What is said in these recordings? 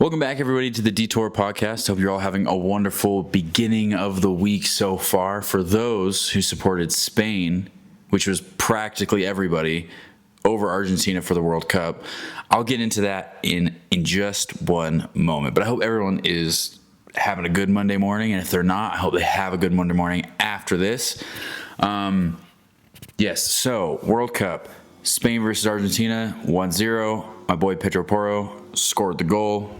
Welcome back, everybody, to the Detour Podcast. Hope you're all having a wonderful beginning of the week so far. For those who supported Spain, which was practically everybody, over Argentina for the World Cup, I'll get into that in just one moment. But I hope everyone is having a good Monday morning, and if they're not, I hope they have a good Monday morning after this. Yes, so World Cup, Spain versus Argentina, 1-0. My boy Pedro Porro scored the goal.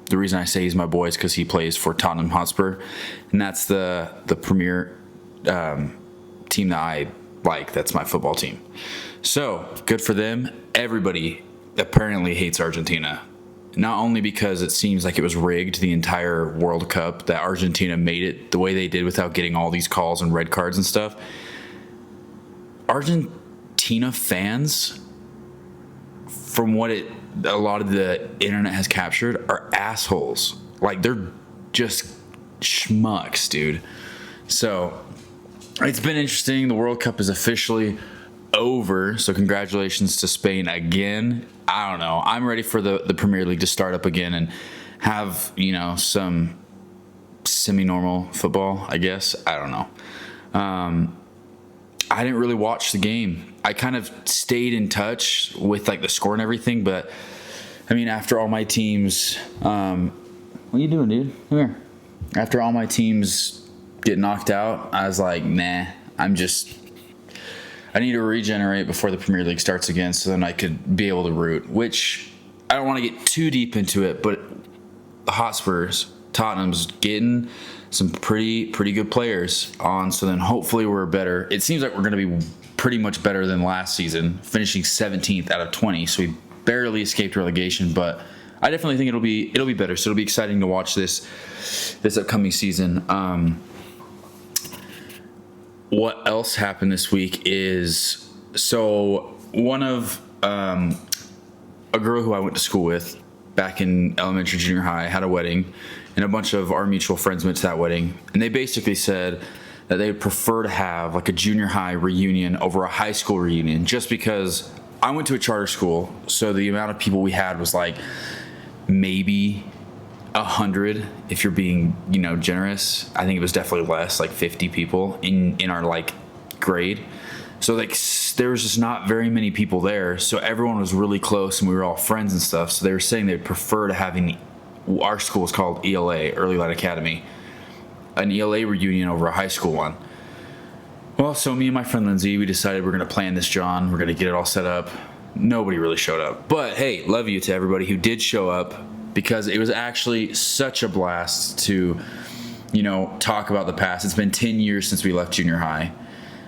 The reason I say he's my boy is because he plays for Tottenham Hotspur, and that's the premier team that I like. That's my football team. So, good for them. Everybody apparently hates Argentina. Not only because it seems like it was rigged the entire World Cup, that Argentina made it the way they did without getting all these calls and red cards and stuff. Argentina fans, from what a lot of the internet has captured, are assholes. Like, they're just schmucks, dude. So, it's been interesting. The World Cup is officially over, so congratulations to Spain again. I don't know. I'm ready for the Premier League to start up again and have, some semi-normal football, I guess. I don't know. I didn't really watch the game. I kind of stayed in touch with the score and everything, but I mean, after all my teams, what are you doing, dude? Come here. After all my teams get knocked out, I was like, nah, I need to regenerate before the Premier League starts again so then I could be able to root, which I don't want to get too deep into it, but the Hotspurs, Tottenham's getting some pretty good players on, so then hopefully we're better. It seems like we're going to be pretty much better than last season, finishing 17th out of 20, so we barely escaped relegation, but I definitely think it'll be better, so it'll be exciting to watch this upcoming season. What else happened this week is, so one of a girl who I went to school with back in elementary, junior high had a wedding, and a bunch of our mutual friends went to that wedding, and they basically said that they would prefer to have a junior high reunion over a high school reunion, just because I went to a charter school, so the amount of people we had was maybe 100 if you're being generous. I think it was definitely less, 50 people in our grade. So there was just not very many people there, so everyone was really close and we were all friends and stuff. So they were saying they'd prefer to having, our school is called ELA, Early Light Academy, an ELA reunion over a high school one. Well, so me and my friend Lindsay, we decided we're going to plan this, John. We're going to get it all set up. Nobody really showed up, but hey, love you to everybody who did show up, because it was actually such a blast to, talk about the past. It's been 10 years since we left junior high.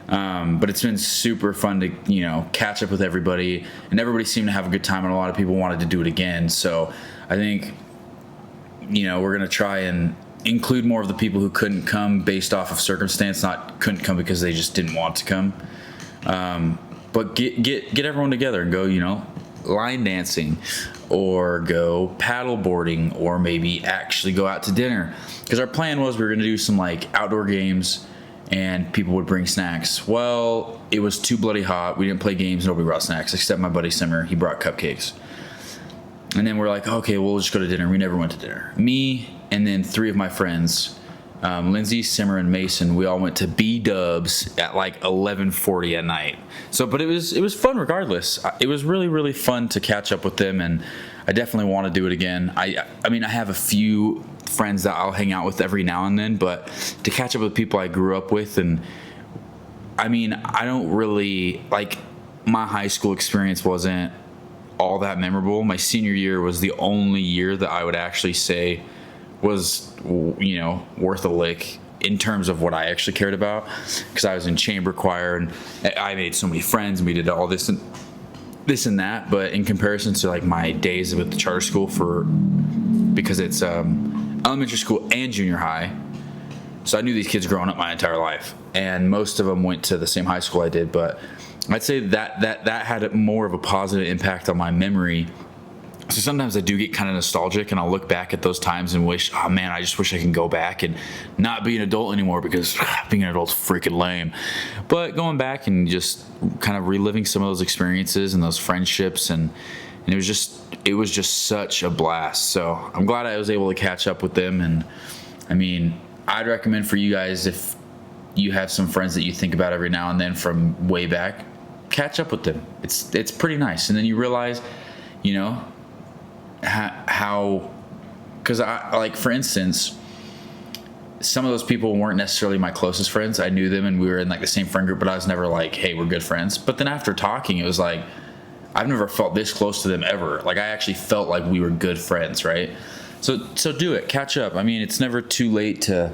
But it's been super fun to, catch up with everybody, and everybody seemed to have a good time, and a lot of people wanted to do it again. So I think, we're going to try and include more of the people who couldn't come based off of circumstance, not couldn't come because they just didn't want to come. But get everyone together and go, line dancing, or go paddle boarding, or maybe actually go out to dinner. Because our plan was we were going to do some outdoor games and people would bring snacks. Well, it was too bloody hot. We didn't play games. Nobody brought snacks except my buddy Simmer. He brought cupcakes. And then we're like, okay, we'll just go to dinner. We never went to dinner. Me and then 3 of my friends, Lindsay, Simmer, and Mason, we all went to B-dubs at 11:40 at night. So, but it was fun regardless. It was really, really fun to catch up with them, and I definitely want to do it again. I mean, I have a few friends that I'll hang out with every now and then, but to catch up with people I grew up with, and I mean, I don't really, my high school experience wasn't all that memorable. My senior year was the only year that I would actually say was, worth a lick in terms of what I actually cared about, because I was in chamber choir and I made so many friends and we did all this and that. But in comparison to my days with the charter school, because it's elementary school and junior high, so I knew these kids growing up my entire life, and most of them went to the same high school I did. But I'd say that had more of a positive impact on my memory. So sometimes I do get kind of nostalgic, and I'll look back at those times and wish, oh man, I just wish I can go back and not be an adult anymore, because being an adult's freaking lame. But going back and just kind of reliving some of those experiences and those friendships and And it was just such a blast. So I'm glad I was able to catch up with them. And I mean, I'd recommend for you guys, if you have some friends that you think about every now and then from way back, catch up with them. It's pretty nice. And then you realize, you know, how, because I, like, for instance, some of those people weren't necessarily my closest friends. I knew them and we were in like the same friend group, but I was never like, hey, we're good friends. But then after talking, it was like, I've never felt this close to them ever. Like, I actually felt like we were good friends, right? So do it. Catch up. I mean, it's never too late to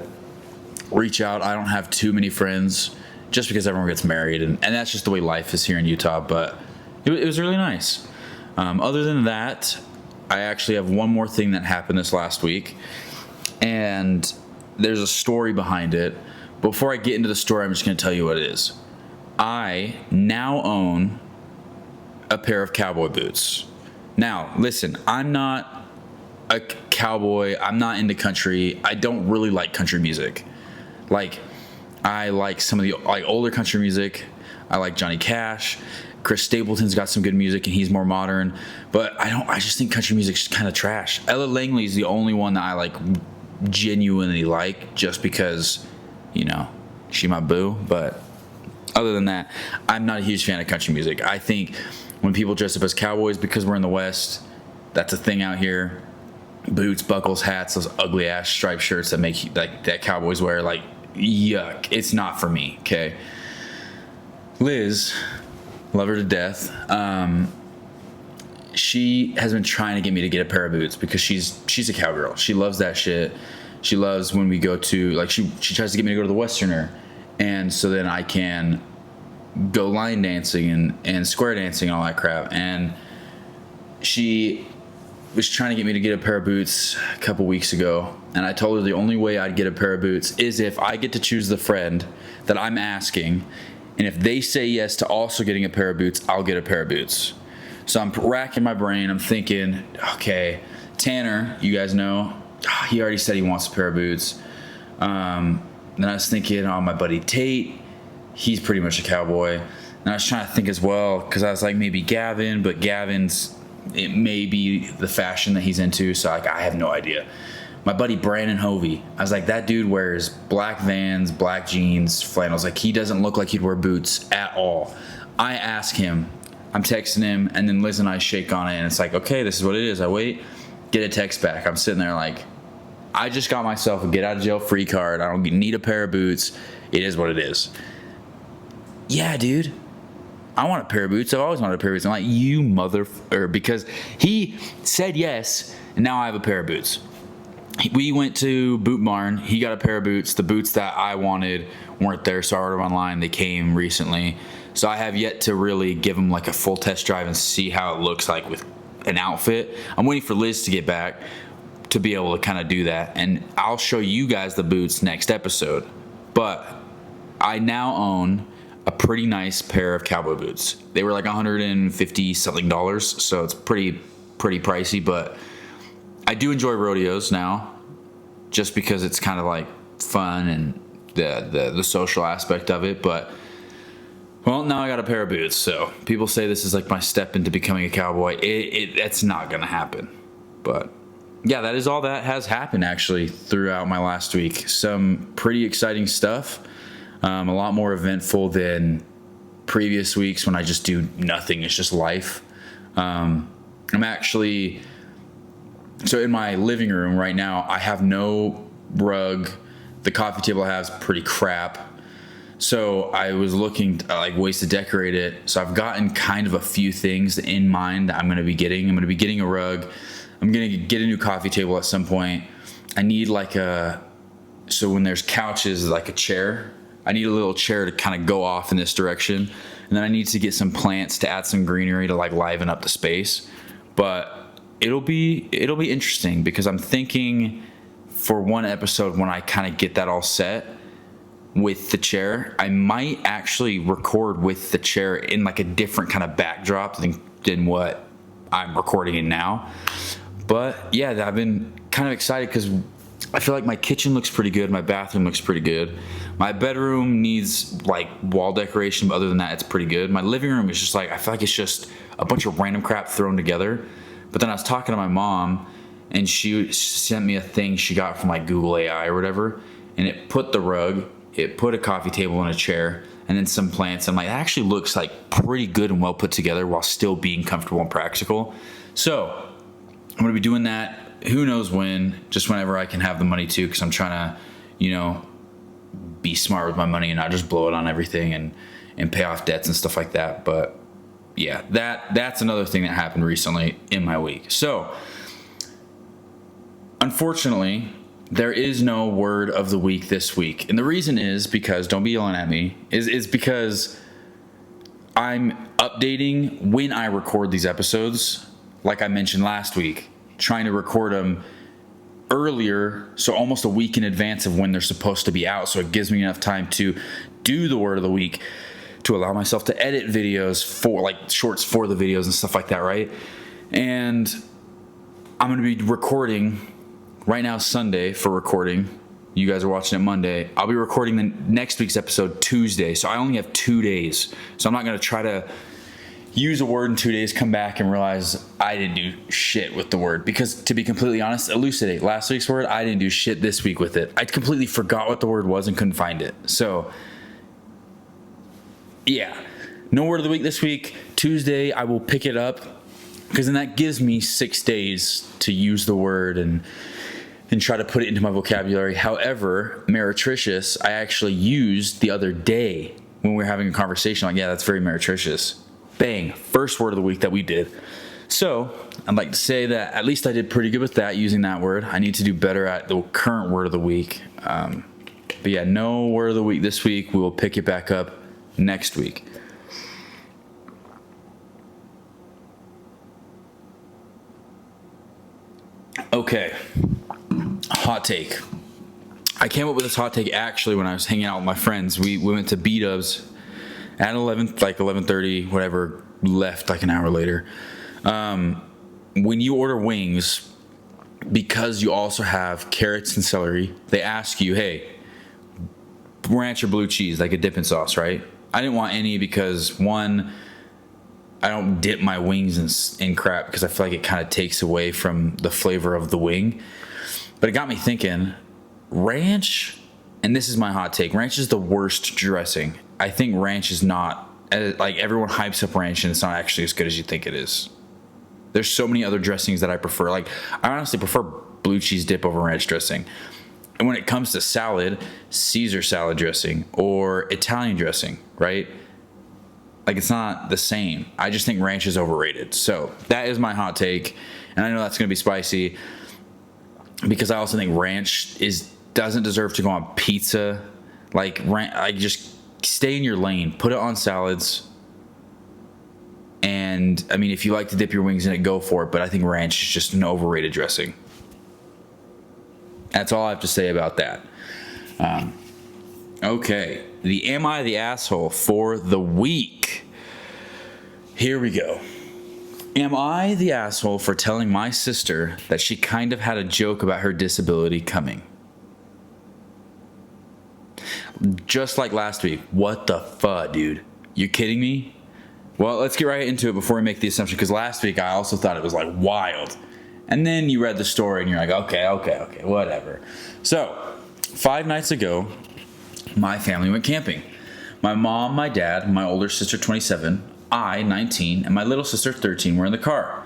reach out. I don't have too many friends just because everyone gets married, and that's just the way life is here in Utah. But it was really nice. Other than that, I actually have one more thing that happened this last week, and there's a story behind it. Before I get into the story, I'm just going to tell you what it is. I now own a pair of cowboy boots. Now, listen, I'm not a cowboy. I'm not into country. I don't really like country music. Like, I like some of the like older country music. I like Johnny Cash. Chris Stapleton's got some good music and he's more modern. But I just think country music's kind of trash. Ella Langley's the only one that I like genuinely like, just because, you know, she my boo. But other than that, I'm not a huge fan of country music. I think when people dress up as cowboys, because we're in the West, that's a thing out here. Boots, buckles, hats, those ugly ass striped shirts that make like that cowboys wear, like, yuck. It's not for me. Okay. Liz, love her to death. She has been trying to get me to get a pair of boots because she's a cowgirl. She loves that shit. She loves when we go to, like, she tries to get me to go to the Westerner, and so then I can go line dancing and square dancing and all that crap. And she was trying to get me to get a pair of boots a couple weeks ago, and I told her the only way I'd get a pair of boots is if I get to choose the friend that I'm asking, and if they say yes to also getting a pair of boots, I'll get a pair of boots. So I'm racking my brain. I'm thinking, okay, Tanner, you guys know, he already said he wants a pair of boots. Then I was thinking, my buddy Tate, he's pretty much a cowboy. And I was trying to think as well, because I was like, maybe Gavin, but it may be the fashion that he's into, so like, I have no idea. My buddy Brandon Hovey, I was like, that dude wears black Vans, black jeans, flannels. Like, he doesn't look like he'd wear boots at all. I ask him, I'm texting him, and then Liz and I shake on it, and it's like, okay, this is what it is. I wait, get a text back. I'm sitting there like, I just got myself a get out of jail free card. I don't need a pair of boots. It is what it is. Yeah, dude, I want a pair of boots. I've always wanted a pair of boots. I'm like, you because he said yes, and now I have a pair of boots. We went to Boot Barn. He got a pair of boots. The boots that I wanted weren't there, so I ordered online. They came recently. So I have yet to really give him like a full test drive and see how it looks like with an outfit. I'm waiting for Liz to get back to be able to kind of do that. And I'll show you guys the boots next episode. But I now own a pretty nice pair of cowboy boots. They were like $150 something, so it's pretty pricey, but I do enjoy rodeos now, just because it's kind of like fun and the social aspect of it. But well, now I got a pair of boots, so people say this is like my step into becoming a cowboy. That's not gonna happen. But yeah, that is all that has happened actually throughout my last week. Some pretty exciting stuff. A lot more eventful than previous weeks when I just do nothing. It's just life. I'm actually, so in my living room right now, I have no rug. The coffee table I have is pretty crap. So I was looking to, like, ways to decorate it. So I've gotten kind of a few things in mind that I'm going to be getting. I'm going to be getting a rug. I'm going to get a new coffee table at some point. I need so when there's couches, like a chair, I need a little chair to kind of go off in this direction. And then I need to get some plants to add some greenery to like liven up the space. But it'll be interesting, because I'm thinking for one episode when I kind of get that all set with the chair, I might actually record with the chair in like a different kind of backdrop than what I'm recording in now. But yeah, I've been kind of excited because I feel like my kitchen looks pretty good. My bathroom looks pretty good. My bedroom needs like wall decoration, but other than that, it's pretty good. My living room is just like, I feel like it's just a bunch of random crap thrown together. But then I was talking to my mom, and she sent me a thing she got from like Google AI or whatever, and it put the rug, it put a coffee table and a chair, and then some plants. I'm like, it actually looks like pretty good and well put together while still being comfortable and practical. So I'm gonna be doing that. Who knows when? Just whenever I can have the money to, because I'm trying to, be smart with my money and not just blow it on everything and pay off debts and stuff like that. But yeah, that's another thing that happened recently in my week. So unfortunately, there is no word of the week this week. And the reason is because, don't be yelling at me, is because I'm updating when I record these episodes, like I mentioned last week, trying to record them earlier, so almost a week in advance of when they're supposed to be out, so it gives me enough time to do the word of the week, to allow myself to edit videos for like shorts for the videos and stuff like that, right? And I'm going to be recording right now, Sunday for recording. You guys are watching it Monday. I'll be recording the next week's episode Tuesday, so I only have 2 days. So I'm not going to try to use a word in 2 days, come back and realize I didn't do shit with the word. Because to be completely honest, elucidate last week's word, I didn't do shit this week with it. I completely forgot what the word was and couldn't find it. So yeah, no word of the week this week. Tuesday I will pick it up, because then that gives me 6 days to use the word and try to put it into my vocabulary. However, meretricious, I actually used the other day when we were having a conversation. Like, yeah, that's very meretricious. Bang, first word of the week that we did. So I'd like to say that at least I did pretty good with that, using that word. I need to do better at the current word of the week. But yeah, no word of the week this week. We will pick it back up next week. Okay, hot take. I came up with this hot take actually when I was hanging out with my friends. We went to B-Dubs at 11:30, whatever, left like an hour later. When you order wings, because you also have carrots and celery, they ask you, hey, ranch or blue cheese, like a dipping sauce, right? I didn't want any because, one, I don't dip my wings in crap because I feel like it kind of takes away from the flavor of the wing. But it got me thinking, ranch, and this is my hot take, ranch is the worst dressing. I think ranch is not, like, everyone hypes up ranch and it's not actually as good as you think it is. There's so many other dressings that I prefer. Like, I honestly prefer blue cheese dip over ranch dressing. And when it comes to salad, Caesar salad dressing or Italian dressing, right? Like, it's not the same. I just think ranch is overrated. So that is my hot take. And I know that's going to be spicy, because I also think ranch doesn't deserve to go on pizza. Like, just stay in your lane. Put it on salads. And, I mean, if you like to dip your wings in it, go for it. But I think ranch is just an overrated dressing. That's all I have to say about that. Okay. The Am I the Asshole for the week. Here we go. Am I the asshole for telling my sister that she kind of had a joke about her disability coming? Just like last week. What the fuck, dude? You kidding me? Well, let's get right into it before we make the assumption, because last week I also thought it was like wild. And then you read the story and you're like, okay, whatever. So, 5 nights ago, my family went camping. My mom, my dad, my older sister, 27, I, 19, and my little sister, 13, were in the car.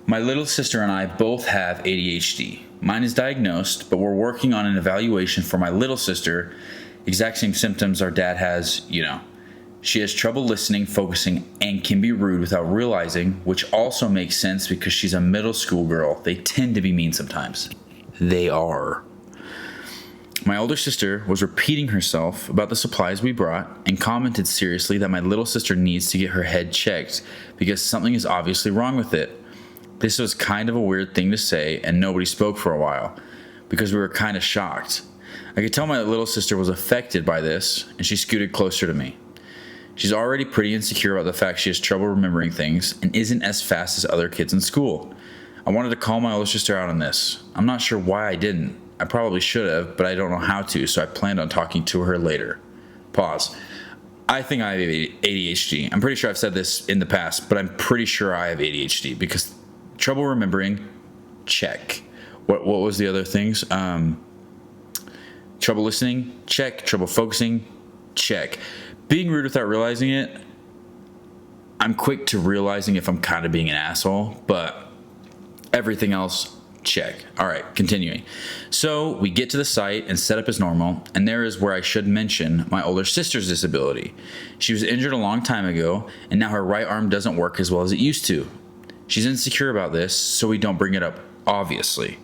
My little sister and I both have ADHD. Mine is diagnosed, but we're working on an evaluation for my little sister. Exact same symptoms our dad has, She has trouble listening, focusing, and can be rude without realizing, which also makes sense because she's a middle school girl. They tend to be mean sometimes. They are. My older sister was repeating herself about the supplies we brought and commented seriously that my little sister needs to get her head checked because something is obviously wrong with it. This was kind of a weird thing to say, and nobody spoke for a while because we were kind of shocked. I could tell my little sister was affected by this, and she scooted closer to me. She's already pretty insecure about the fact she has trouble remembering things and isn't as fast as other kids in school. I wanted to call my older sister out on this. I'm not sure why I didn't. I probably should have, but I don't know how to, so I planned on talking to her later. Pause. I think I have ADHD. I'm pretty sure I've said this in the past, but I'm pretty sure I have ADHD because trouble remembering, check. What was the other things? Trouble listening, check. Trouble focusing, check. Being rude without realizing it, I'm quick to realizing if I'm kind of being an asshole, but everything else, check. All right, continuing. So we get to the site and set up as normal, and there is where I should mention my older sister's disability. She was injured a long time ago, and now her right arm doesn't work as well as it used to. She's insecure about this, so we don't bring it up, obviously.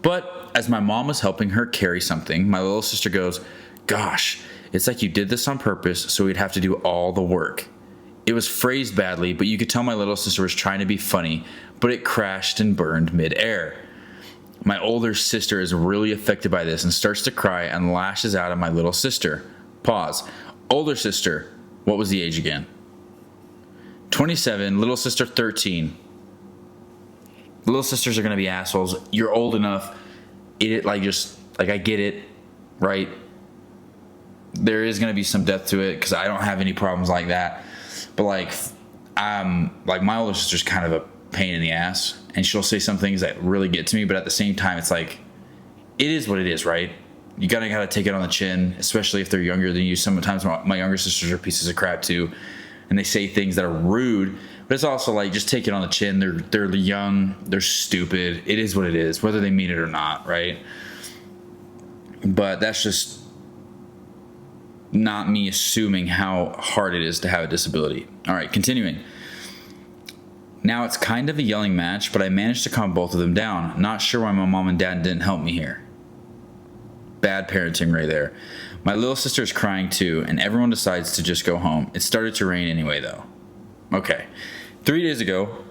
But as my mom was helping her carry something, my little sister goes, "Gosh, it's like you did this on purpose, so we'd have to do all the work." It was phrased badly, but you could tell my little sister was trying to be funny, but it crashed and burned midair. My older sister is really affected by this and starts to cry and lashes out at my little sister. Pause. Older sister, what was the age again? 27, little sister 13. Little sisters are going to be assholes. You're old enough. I get it, right? There is going to be some depth to it because I don't have any problems like that. But my older sister's kind of a pain in the ass, and she'll say some things that really get to me, but at the same time, it's like, it is what it is, right? You gotta take it on the chin, especially if they're younger than you. Sometimes my younger sisters are pieces of crap too, and they say things that are rude, but it's also like, just take it on the chin. They're young, they're stupid. It is what it is, whether they mean it or not, right? But that's just not me assuming how hard it is to have a disability. All right, continuing. Now it's kind of a yelling match, but I managed to calm both of them down. Not sure why my mom and dad didn't help me here. Bad parenting right there. My little sister is crying too, and everyone decides to just go home. It started to rain anyway, though. Okay. 3 days ago,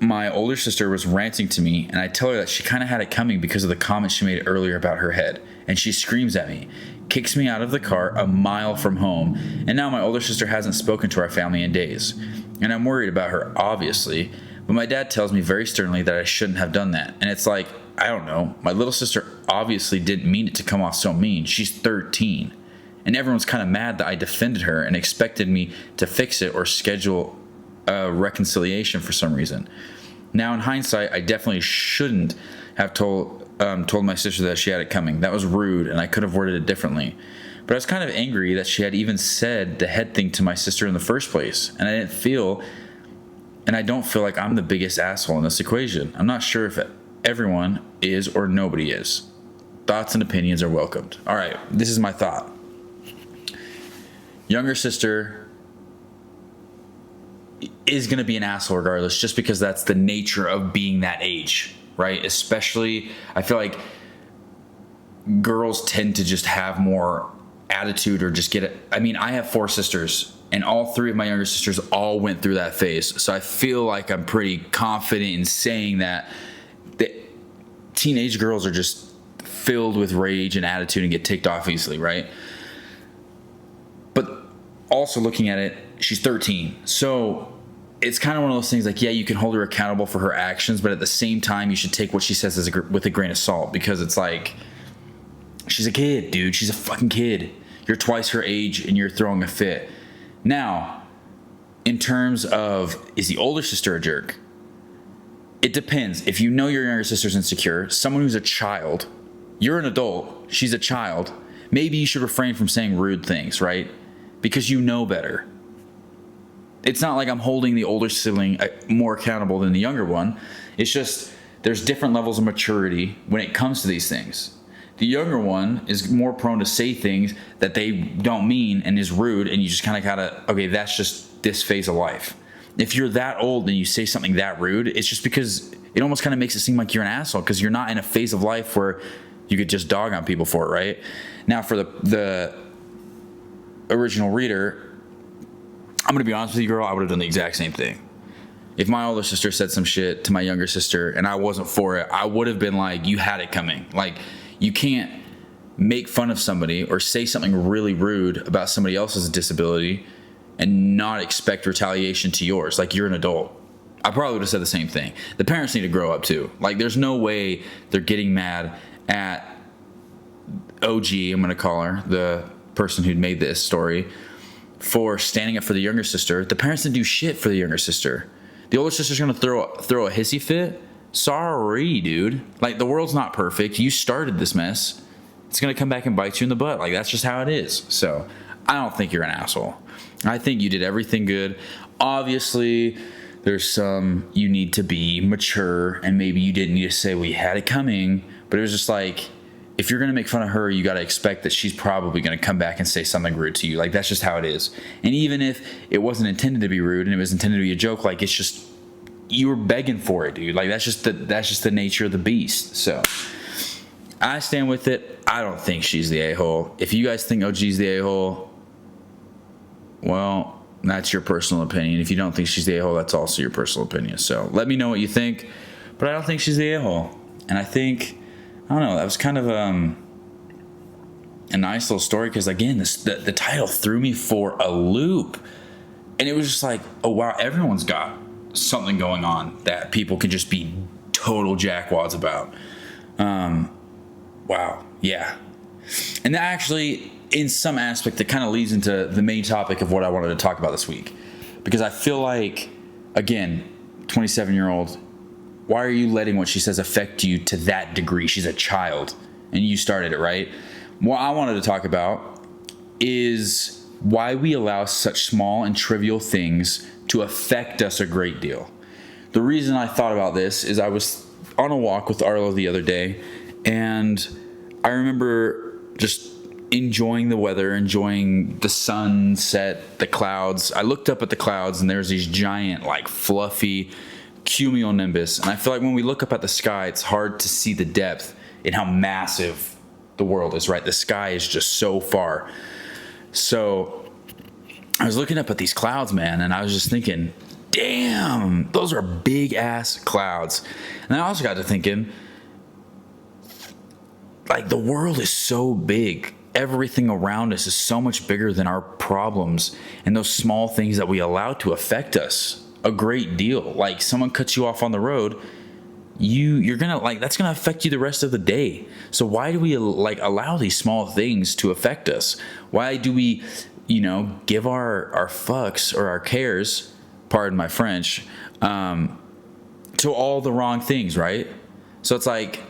my older sister was ranting to me, and I tell her that she kind of had it coming because of the comment she made earlier about her head, and she screams at me, kicks me out of the car a mile from home, and now my older sister hasn't spoken to our family in days. And I'm worried about her, obviously, but my dad tells me very sternly that I shouldn't have done that. And it's like, I don't know, my little sister obviously didn't mean it to come off so mean. She's 13. And everyone's kind of mad that I defended her and expected me to fix it or schedule a reconciliation for some reason. Now, in hindsight, I definitely shouldn't have told my sister that she had it coming. That was rude, and I could have worded it differently. But I was kind of angry that she had even said the head thing to my sister in the first place, and I don't feel like I'm the biggest asshole in this equation. I'm not sure if everyone is or nobody is. Thoughts and opinions are welcomed. All right, this is my thought. Younger sister is going to be an asshole regardless, just because that's the nature of being that age, right? Especially, I feel like girls tend to just have more attitude or just get it. I mean, I have 4 sisters, and all 3 of my younger sisters all went through that phase. So I feel like I'm pretty confident in saying that the teenage girls are just filled with rage and attitude and get ticked off easily, right? But also looking at it, she's 13. So it's kind of one of those things like, yeah, you can hold her accountable for her actions, but at the same time, you should take what she says with a grain of salt, because it's like, she's a kid, dude. She's a fucking kid. You're twice her age and you're throwing a fit. Now, in terms of, is the older sister a jerk? It depends. If you know your younger sister's insecure, someone who's a child, you're an adult, she's a child, maybe you should refrain from saying rude things, right? Because you know better. It's not like I'm holding the older sibling more accountable than the younger one. It's just there's different levels of maturity when it comes to these things. The younger one is more prone to say things that they don't mean and is rude, and you just kind of gotta, okay, that's just this phase of life. If you're that old and you say something that rude, it's just because it almost kind of makes it seem like you're an asshole, because you're not in a phase of life where you could just dog on people for it, right? Now, for the original reader, I'm gonna be honest with you, girl, I would have done the exact same thing. If my older sister said some shit to my younger sister and I wasn't for it, I would have been like, you had it coming. Like, you can't make fun of somebody or say something really rude about somebody else's disability and not expect retaliation to yours. Like, you're an adult. I probably would have said the same thing. The parents need to grow up too. Like, there's no way they're getting mad at OG, I'm going to call her, the person who'd made this story, for standing up for the younger sister. The parents didn't do shit for the younger sister. The older sister's going to throw a hissy fit. Sorry, dude. Like, the world's not perfect. You started this mess. It's going to come back and bite you in the butt. Like, that's just how it is. So I don't think you're an asshole. I think you did everything good. Obviously, there's some you need to be mature, and maybe you didn't need to say we had it coming, but it was just like, if you're going to make fun of her, you got to expect that she's probably going to come back and say something rude to you. Like, that's just how it is. And even if it wasn't intended to be rude and it was intended to be a joke, like, it's just, you were begging for it, dude. Like, that's just the nature of the beast. So I stand with it. I don't think she's the a-hole. If you guys think OG's the a-hole, well, that's your personal opinion. If you don't think she's the a-hole, that's also your personal opinion. So let me know what you think. But I don't think she's the a-hole. And I think, I don't know, that was kind of a nice little story because, again, the title threw me for a loop. And it was just like, oh, wow, everyone's got something going on that people can just be total jackwads about. Wow, yeah. And that actually, in some aspect, it kind of leads into the main topic of what I wanted to talk about this week. Because I feel like, again, 27-year-old, why are you letting what she says affect you to that degree? She's a child, and you started it, right? What I wanted to talk about is why we allow such small and trivial things to affect us a great deal. The reason I thought about this is I was on a walk with Arlo the other day, and I remember just enjoying the weather, enjoying the sunset, the clouds. I looked up at the clouds, and there's these giant, like, fluffy cumulonimbus. And I feel like when we look up at the sky, it's hard to see the depth in how massive the world is, right? The sky is just so far. So I was looking up at these clouds, man, and I was just thinking, damn, those are big ass clouds. And I also got to thinking, like, the world is so big. Everything around us is so much bigger than our problems and those small things that we allow to affect us a great deal. Like, someone cuts you off on the road, you're gonna, like, that's gonna affect you the rest of the day. So why do we, like, allow these small things to affect us? Why do we, give our fucks or our cares, pardon my French, to all the wrong things, right? So it's like,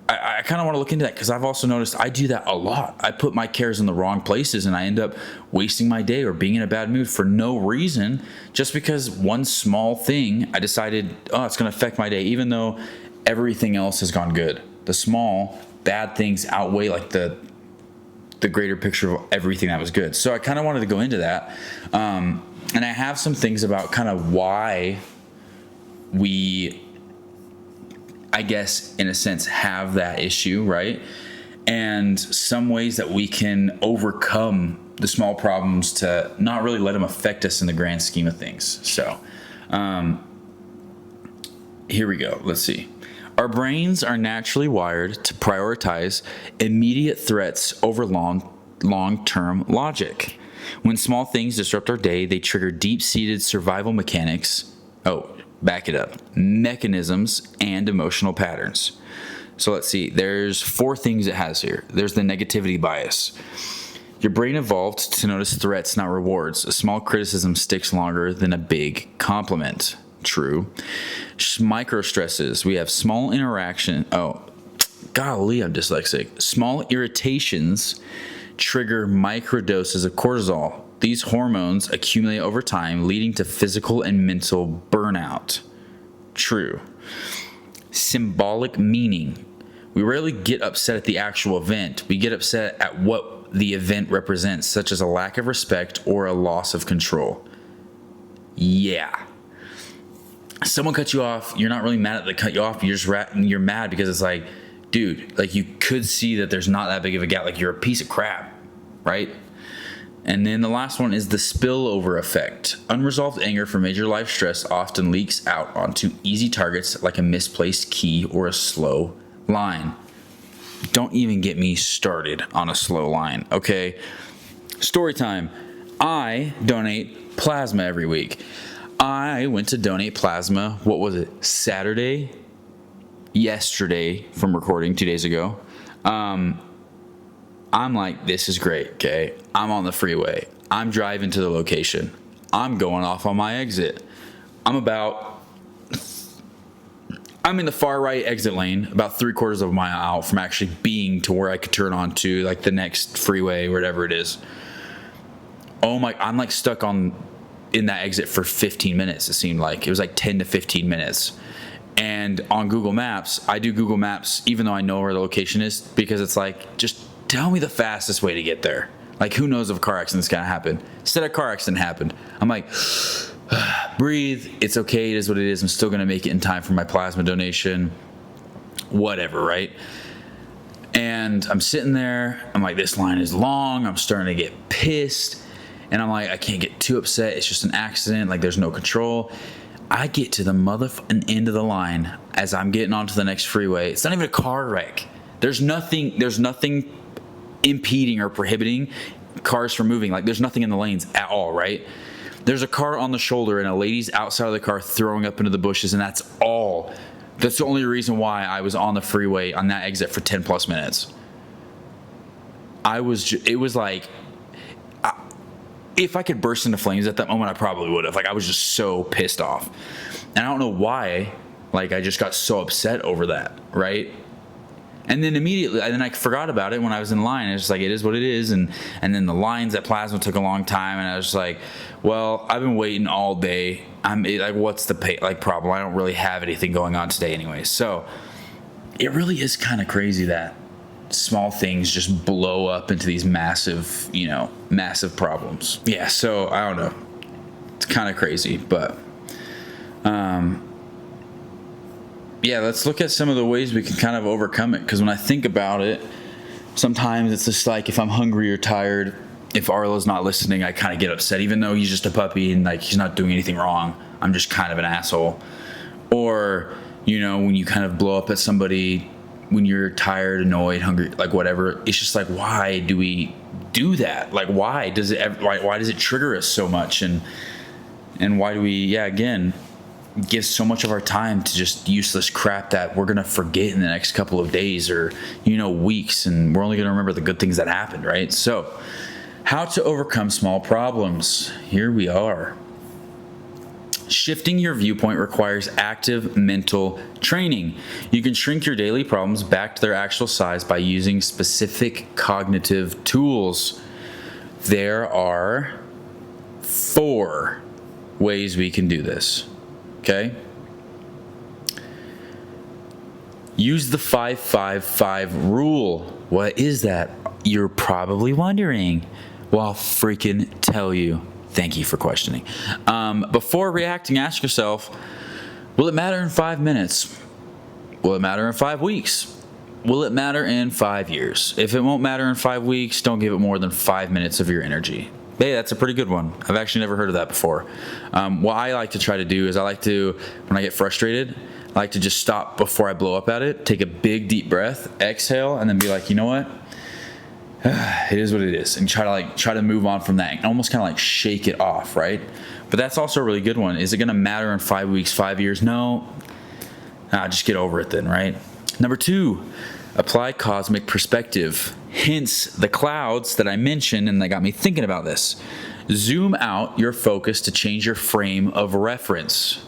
I kind of want to look into that because I've also noticed I do that a lot. I put my cares in the wrong places and I end up wasting my day or being in a bad mood for no reason, just because one small thing I decided, oh, it's going to affect my day, even though everything else has gone good. The small bad things outweigh, like, the greater picture of everything that was good. So I kind of wanted to go into that. And I have some things about kind of why we, I guess, in a sense, have that issue, right? And some ways that we can overcome the small problems to not really let them affect us in the grand scheme of things. So here we go. Let's see. Our brains are naturally wired to prioritize immediate threats over long-term logic. When small things disrupt our day, they trigger deep-seated survival mechanics. Back it up. Mechanisms and emotional patterns. So let's see. There's 4 things it has here. There's the negativity bias. Your brain evolved to notice threats, not rewards. A small criticism sticks longer than a big compliment. True. Micro stresses. We have small interaction. Golly, I'm dyslexic. Small irritations trigger microdoses of cortisol. These hormones accumulate over time, leading to physical and mental burnout. True. Symbolic meaning. We rarely get upset at the actual event. We get upset at what the event represents, such as a lack of respect or a loss of control. Yeah. Someone cuts you off, you're not really mad at they cut you off, you're mad because it's like, dude, like, you could see that there's not that big of a gap, like, you're a piece of crap, right? And then the last one is the spillover effect. Unresolved anger from major life stress often leaks out onto easy targets like a misplaced key or a slow line. Don't even get me started on a slow line, okay? Story time. I donate plasma every week. I went to donate plasma, what was it, Saturday? yesterday from recording 2 days ago. I'm like, this is great, okay? I'm on the freeway. I'm driving to the location. I'm going off on my exit. I'm in the far right exit lane, about 3/4 of a mile out from actually being to where I could turn on to like the next freeway, whatever it is. Oh my, I'm like stuck in that exit for 15 minutes. It seemed like it was like 10 to 15 minutes. And on Google Maps, I do Google Maps, even though I know where the location is, because it's like, just tell me the fastest way to get there. Like, who knows if a car accident's gonna happen? Instead, a car accident happened. I'm like, breathe. It's okay. It is what it is. I'm still gonna make it in time for my plasma donation. Whatever, right? And I'm sitting there. I'm like, this line is long. I'm starting to get pissed. And I'm like, I can't get too upset. It's just an accident. Like, there's no control. I get to the motherfucking end of the line as I'm getting onto the next freeway. It's not even a car wreck. There's nothing impeding or prohibiting cars from moving. Like, there's nothing in the lanes at all, right? There's a car on the shoulder and a lady's outside of the car throwing up into the bushes, and that's all. That's the only reason why I was on the freeway on that exit for 10 plus minutes. It was like, if I could burst into flames at that moment, I probably would have. Like, I was just so pissed off. And I don't know why, like, I just got so upset over that, right? And then immediately, and then I forgot about it when I was in line. It's just like, it is what it is. And then the lines at Plasma took a long time, and I was just like, well, I've been waiting all day. What's the problem? I don't really have anything going on today anyway. So it really is kind of crazy that small things just blow up into these massive problems. Yeah, so I don't know. It's kind of crazy, but yeah, let's look at some of the ways we can kind of overcome it. Because when I think about it, sometimes it's just like, if I'm hungry or tired, if Arlo's not listening, I kind of get upset, even though he's just a puppy and like he's not doing anything wrong. I'm just kind of an asshole. Or, when you kind of blow up at somebody when you're tired, annoyed, hungry, like whatever, it's just like, why do we do that? Like, why does it trigger us so much? And why do we, again, give so much of our time to just useless crap that we're going to forget in the next couple of days or, weeks, and we're only going to remember the good things that happened, right? So, how to overcome small problems. Here we are. Shifting your viewpoint requires active mental training. You can shrink your daily problems back to their actual size by using specific cognitive tools. There are 4 ways we can do this. Okay? Use the 5-5-5 rule. What is that? You're probably wondering. Well, I'll freaking tell you. Thank you for questioning. Before reacting, ask yourself, will it matter in 5 minutes? Will it matter in 5 weeks? Will it matter in 5 years? If it won't matter in 5 weeks, don't give it more than 5 minutes of your energy. Hey, that's a pretty good one. I've actually never heard of that before. What I like to try to do is when I get frustrated, I like to just stop before I blow up at it, take a big deep breath, exhale, and then be like, you know what? It is what it is, and try to move on from that and almost kind of like shake it off, right? But that's also a really good one. Is it going to matter in 5 weeks, 5 years? No. Just get over it then, right? Number 2, apply cosmic perspective. Hence the clouds that I mentioned, and that got me thinking about this. Zoom out your focus to change your frame of reference.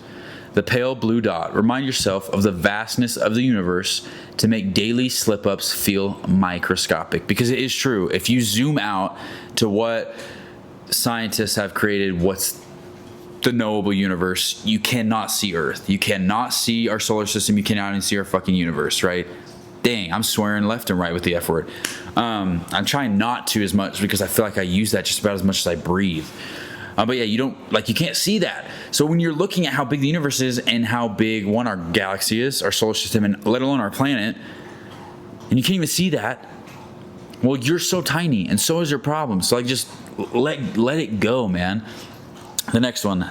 The pale blue dot. Remind yourself of the vastness of the universe to make daily slip-ups feel microscopic. Because it is true. If you zoom out to what scientists have created, what's the knowable universe, you cannot see Earth. You cannot see our solar system. You cannot even see our fucking universe, right? Dang, I'm swearing left and right with the F word. I'm trying not to as much because I feel like I use that just about as much as I breathe. But yeah, you can't see that. So when you're looking at how big the universe is and how big, our galaxy is, our solar system, and let alone our planet, and you can't even see that, well, you're so tiny, and so is your problem. So just let it go, man. The next one,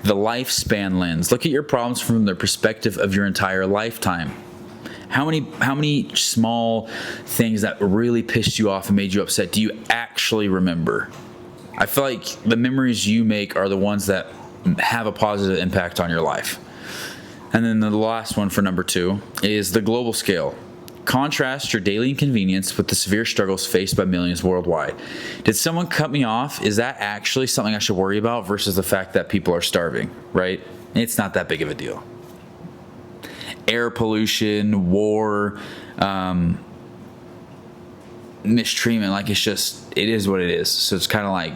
the lifespan lens. Look at your problems from the perspective of your entire lifetime. How many small things that really pissed you off and made you upset do you actually remember? I feel like the memories you make are the ones that have a positive impact on your life. And then the last one for number 2 is the global scale. Contrast your daily inconvenience with the severe struggles faced by millions worldwide. Did someone cut me off? Is that actually something I should worry about versus the fact that people are starving, right? It's not that big of a deal. Air pollution, war, mistreatment, like it is what it is. So it's kind of like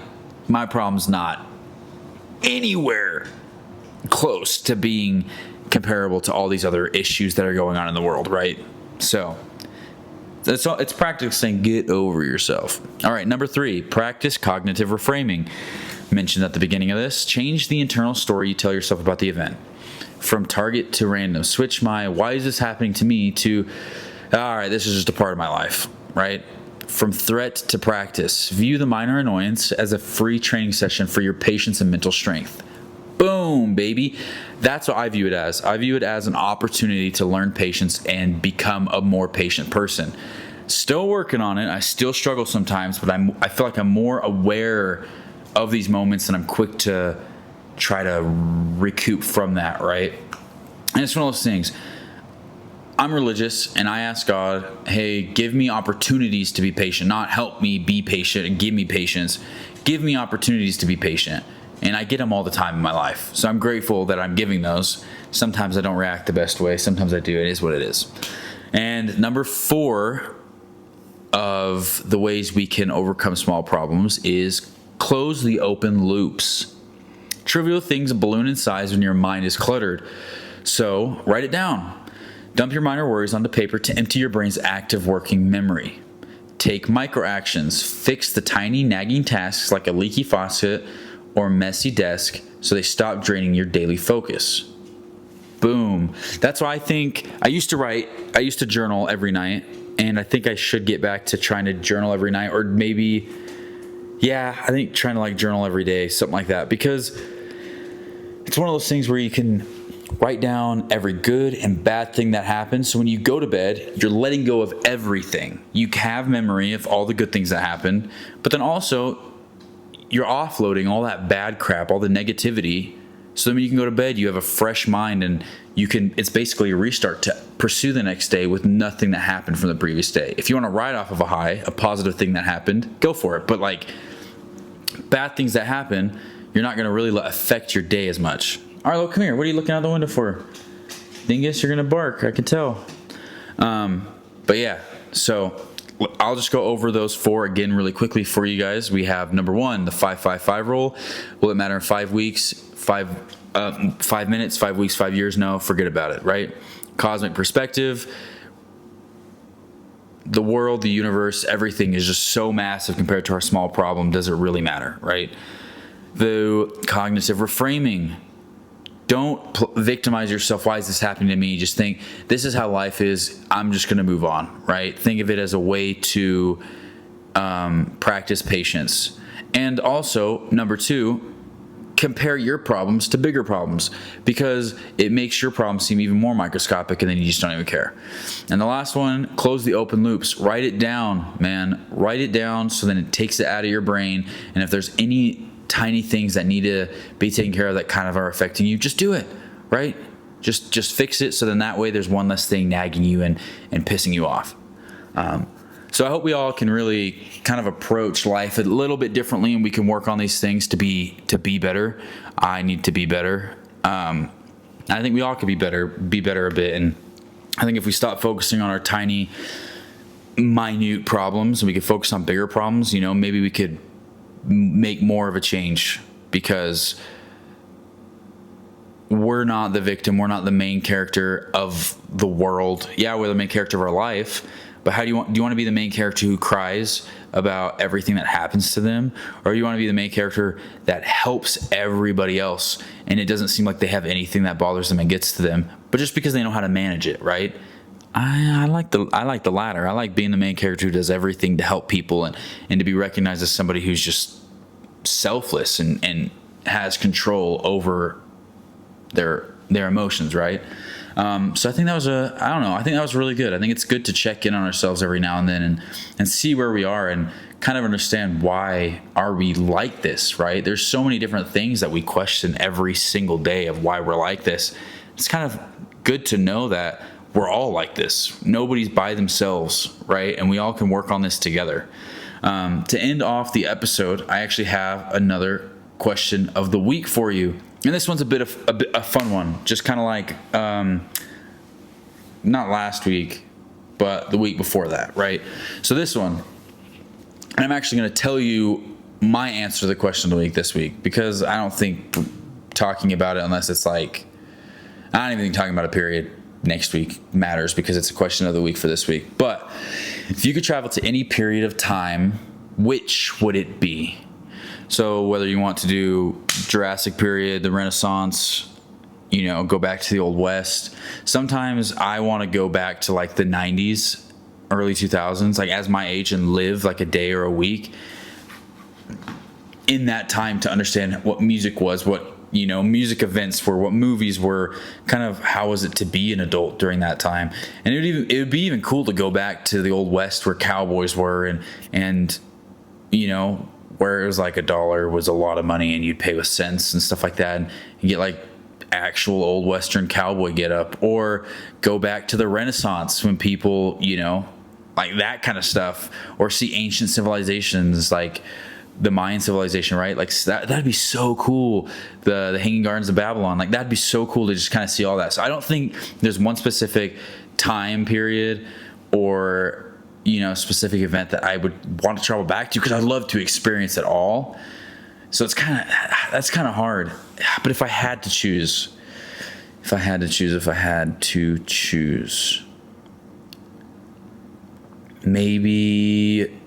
my problem's not anywhere close to being comparable to all these other issues that are going on in the world, right? So it's practice saying get over yourself. All right, number 3, practice cognitive reframing. Mentioned at the beginning of this. Change the internal story you tell yourself about the event. From target to random. Switch my why is this happening to me to all right, this is just a part of my life, right? From threat to practice. View the minor annoyance as a free training session for your patience and mental strength. Boom, baby. That's what I view it as. I view it as an opportunity to learn patience and become a more patient person. Still working on it. I still struggle sometimes, but I feel like I'm more aware of these moments and I'm quick to try to recoup from that, right? And it's one of those things. I'm religious and I ask God, hey, give me opportunities to be patient, not help me be patient and give me patience. Give me opportunities to be patient. And I get them all the time in my life. So I'm grateful that I'm giving those. Sometimes I don't react the best way. Sometimes I do. It is what it is. And number 4 of the ways we can overcome small problems is close the open loops. Trivial things balloon in size when your mind is cluttered. So write it down. Dump your minor worries onto paper to empty your brain's active working memory. Take micro actions. Fix the tiny nagging tasks like a leaky faucet or messy desk so they stop draining your daily focus. Boom. That's why I think I used to journal every night, and I think I should get back to trying to journal every night, or maybe, I think trying to journal every day, something like that, because it's one of those things where you can write down every good and bad thing that happens. So when you go to bed, you're letting go of everything. You have memory of all the good things that happened, but then also you're offloading all that bad crap, all the negativity. So then when you can go to bed, you have a fresh mind and it's basically a restart to pursue the next day with nothing that happened from the previous day. If you want to ride off of a high, a positive thing that happened, go for it. But bad things that happen, you're not going to really let affect your day as much. All right, look, come here. What are you looking out the window for? Dingus, you're going to bark. I can tell. So I'll just go over those 4 again really quickly for you guys. We have number 1, the 5-5-5 rule. Will it matter in 5 weeks, 5 minutes, 5 weeks, 5 years? No, forget about it, right? Cosmic perspective. The world, the universe, everything is just so massive compared to our small problem. Does it really matter, right? The cognitive reframing. Don't victimize yourself. Why is this happening to me? Just think, this is how life is. I'm just going to move on, right? Think of it as a way to practice patience. And also, number 2, compare your problems to bigger problems, because it makes your problem seem even more microscopic and then you just don't even care. And the last one, close the open loops. Write it down, man. Write it down so then it takes it out of your brain. And if there's any tiny things that need to be taken care of that kind of are affecting you, just do it, right? Just fix it, so then that way there's one less thing nagging you and pissing you off. So I hope we all can really kind of approach life a little bit differently, and we can work on these things to be better. I need to be better. I think we all could be better a bit. And I think if we stop focusing on our tiny, minute problems and we could focus on bigger problems, maybe we could make more of a change, because we're not the victim. We're not the main character of the world. Yeah, we're the main character of our life, but do you want to be the main character who cries about everything that happens to them, or you want to be the main character that helps everybody else and it doesn't seem like they have anything that bothers them and gets to them, but just because they know how to manage it, right? I like the latter. I like being the main character who does everything to help people and to be recognized as somebody who's just selfless and has control over their emotions, right? So I think that was I think that was really good. I think it's good to check in on ourselves every now and then and see where we are and kind of understand why are we like this, right? There's so many different things that we question every single day of why we're like this. It's kind of good to know that we're all like this. Nobody's by themselves, right? And we all can work on this together. To end off the episode, I actually have another question of the week for you. And this one's a fun one, just kind of like, not last week, but the week before that, right? So this one, and I'm actually going to tell you my answer to the question of the week this week, because I don't think talking about it, unless it's like, I don't even think talking about a period next week matters, because it's a question of the week for this week. But if you could travel to any period of time, which would it be? So whether you want to do Jurassic period, the Renaissance, go back to the Old West. Sometimes I want to go back to like the 90s, early 2000s, like as my age, and live like a day or a week in that time to understand what music was, what music events were, what movies were, kind of how was it to be an adult during that time. And it would be even cool to go back to the Old West where cowboys were and where it was like $1 was a lot of money and you'd pay with cents and stuff like that, and you get like actual old Western cowboy get up. Or go back to the Renaissance when people, like that kind of stuff, or see ancient civilizations like the Mayan civilization, right? Like that'd be so cool. The Hanging Gardens of Babylon, like that'd be so cool to just kind of see all that. So I don't think there's one specific time period or specific event that I would want to travel back to, because I'd love to experience it all. So that's kind of hard. But if I had to choose, maybe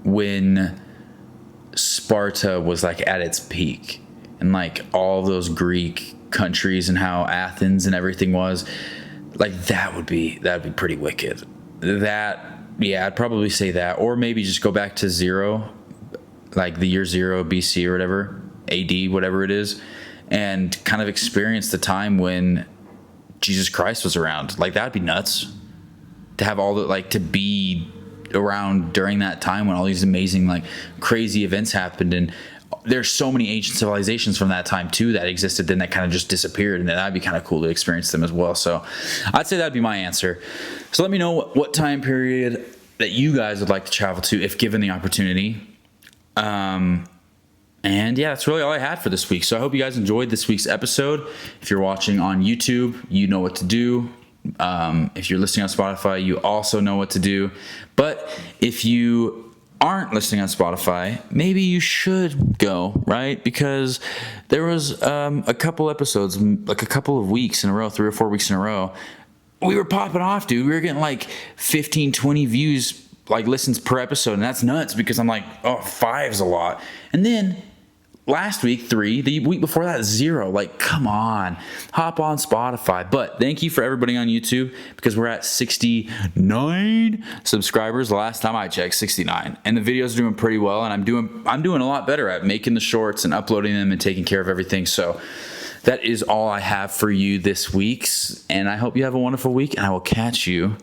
when Sparta was like at its peak, and like all those Greek countries, and how Athens and everything was, like that'd be pretty wicked. I'd probably say that. Or maybe just go back to 0, like the year 0 BC or whatever, AD, whatever it is, and kind of experience the time when Jesus Christ was around. Like that'd be nuts to have all the, like, to be around during that time when all these amazing, like, crazy events happened. And there's so many ancient civilizations from that time too that existed, then that kind of just disappeared, and that'd be kind of cool to experience them as well. So I'd say that'd be my answer. So let me know what time period that you guys would like to travel to if given the opportunity. And yeah, that's really all I had for this week. So I hope you guys enjoyed this week's episode. If you're watching on YouTube, you know what to do. If you're listening on Spotify, you also know what to do. But if you aren't listening on Spotify, maybe you should go, right? Because there was a couple episodes, like a couple of weeks in a row, 3 or 4 weeks in a row, we were popping off, dude. We were getting like 15, 20 views, like listens per episode. And that's nuts, because I'm like, 5's a lot. And then last week, 3, the week before that, 0. Like, come on, hop on Spotify. But thank you for everybody on YouTube, because we're at 69 subscribers. The last time I checked, 69. And the videos are doing pretty well. And I'm doing a lot better at making the shorts and uploading them and taking care of everything. So that is all I have for you this week. And I hope you have a wonderful week, and I will catch you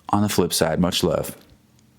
on the flip side. Much love.